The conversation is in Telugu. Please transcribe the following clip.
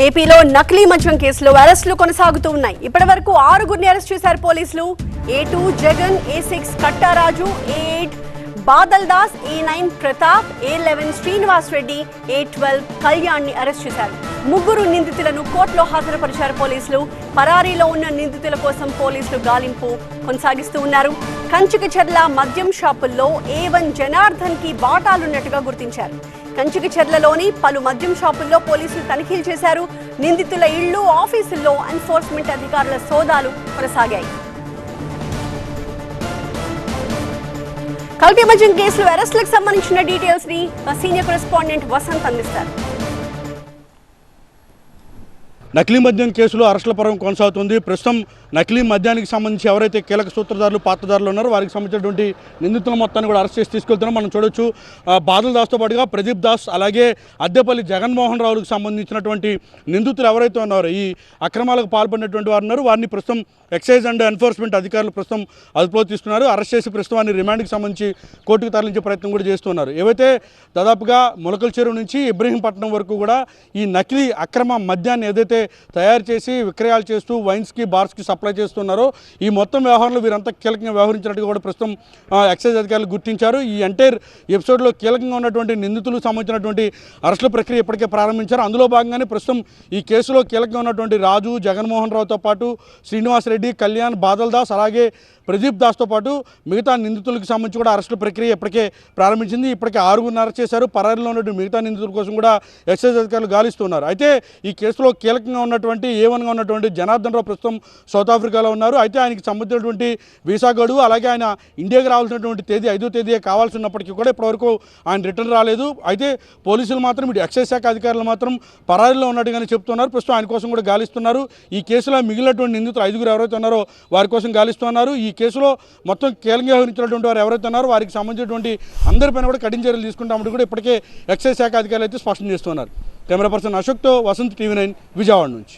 ఏపీలో నకిలీ మద్యం కేసులో అరెస్టులు కొనసాగుతూ ఉన్నాయి. ఇప్పటివరకు 6గురిని అరెస్ట్ చేశారు పోలీసులు. A2 Jagan, A6 Kattaraju, A8 Badal Das, A9 Pratap, A11 Srinivas Reddy, A12 Kalyan ని అరెస్ట్ చేశారు. 3 నిందితులను కోర్టులో హాజరుపరిచారు పోలీసులు. పరారీలో ఉన్న నిందితుల కోసం పోలీసులు గాలింపు కొనసాగిస్తూ ఉన్నారు. కంచికచర్ల మద్యం షాపుల్లో A1 జనార్దన్ కి వాటాలున్నట్టుగా గుర్తించారు. కంచికచర్లలోని పలు మద్యం షాపుల్లో పోలీసులు తనిఖీలు చేశారు. నిందితుల ఇళ్లు, ఆఫీసుల్లో ఎన్ఫోర్స్మెంట్ అధికారుల సోదాలు కొనసాగాయి. కల్తీ మద్యం కేసులో అరెస్టులకు సంబంధించిన డీటెయిల్స్ ని సీనియర్ కరెస్పాండెంట్ వసంత్ అందిస్తారు. నకిలీ మద్యం కేసులో అరెస్టుల పర్వం కొనసాగుతుంది. ప్రస్తుతం నకిలీ మద్యానికి సంబంధించి ఎవరైతే కీలక సూత్రధారులు, పాత్రధారులు ఉన్నారో వారికి సంబంధించినటువంటి నిందితుల మొత్తాన్ని కూడా అరెస్ట్ చేసి తీసుకెళ్తున్నాం. మనం చూడొచ్చు, బాదల్ దాస్తో పాటుగా ప్రదీప్ దాస్, అలాగే అద్దెపల్లి జగన్మోహన్ రావులకు సంబంధించినటువంటి నిందితులు ఎవరైతే ఉన్నారో ఈ అక్రమాలకు పాల్పడినటువంటి వారు ఉన్నారు. వారిని ప్రస్తుతం ఎక్సైజ్ అండ్ ఎన్ఫోర్స్మెంట్ అధికారులు ప్రస్తుతం అదుపులో తీసుకున్నారు. అరెస్ట్ చేసి ప్రస్తుతం వారిని రిమాండ్కి సంబంధించి కోర్టుకు తరలించే ప్రయత్నం కూడా చేస్తున్నారు. ఏవైతే దాదాపుగా ములకల చెరువు నుంచి ఇబ్రహీంపట్నం వరకు కూడా ఈ నకిలీ అక్రమ మద్యాన్ని ఏదైతే తయారు చేసి విక్రయాలు చేస్తూ వైన్స్కి, బార్స్కి సప్లై చేస్తున్నారో ఈ మొత్తం వ్యవహారంలో వీరంతా కీలకంగా వ్యవహరించినట్టుగా కూడా ప్రస్తుతం ఎక్సైజ్ అధికారులు గుర్తించారు. ఈ ఎంటైర్ ఎపిసోడ్లో కీలకంగా ఉన్నటువంటి నిందితులకు సంబంధించినటువంటి అరెస్టుల ప్రక్రియ ఇప్పటికే ప్రారంభించారు. అందులో భాగంగానే ప్రస్తుతం ఈ కేసులో కీలకంగా ఉన్నటువంటి రాజు, జగన్మోహన్ రావుతో పాటు శ్రీనివాస్ రెడ్డి, కళ్యాణ్, బాదల్ దాస్, అలాగే ప్రదీప్ దాస్తో పాటు మిగతా నిందితులకు సంబంధించి కూడా అరెస్టుల ప్రక్రియ ఇప్పటికే ప్రారంభించింది. ఇప్పటికే 6గురిని అరెస్ట్ చేశారు. పరారీలో ఉన్నటువంటి మిగతా నిందితుల కోసం కూడా ఎక్సైజ్ అధికారులు గాలిస్తున్నారు. అయితే ఈ కేసులో కీలకంగా ఉన్నటువంటి A1గా ఉన్నటువంటి జనార్దన్ రావు ప్రస్తుతం సౌత్ ఆఫ్రికాలో ఉన్నారు. అయితే ఆయనకి సంబంధించినటువంటి వీసా గడువు, అలాగే ఆయన ఇండియాకి రావాల్సినటువంటి తేదీ 5వ తేదీ కావాల్సి ఉన్నప్పటికీ కూడా ఇప్పటివరకు ఆయన రిటర్న్ రాలేదు. అయితే పోలీసులు మాత్రం, ఇటు ఎక్సైజ్ శాఖ అధికారులు మాత్రం పరారీలో ఉన్నట్టుగానే చెప్తున్నారు. ప్రస్తుతం ఆయన కోసం కూడా గాలిస్తున్నారు. ఈ కేసులో మిగిలినటువంటి నిందితులు 5గురు ఎవరైతే ఉన్నారో వారి కోసం గాలిస్తున్నారు. ఈ కేసులో మొత్తం కీలకంగా వ్యవహరించినటువంటి వారు ఎవరైతే ఉన్నారో వారికి సంబంధించినటువంటి అందరిపైన కూడా కఠిన చర్యలు తీసుకుంటామంటూ కూడా ఇప్పటికే ఎక్సైజ్ శాఖ అధికారులు అయితే స్పష్టం చేస్తున్నారు. కెమెరా పర్సన్ అశోక్తో వసంత్, TV9 విజయవాడ నుంచి.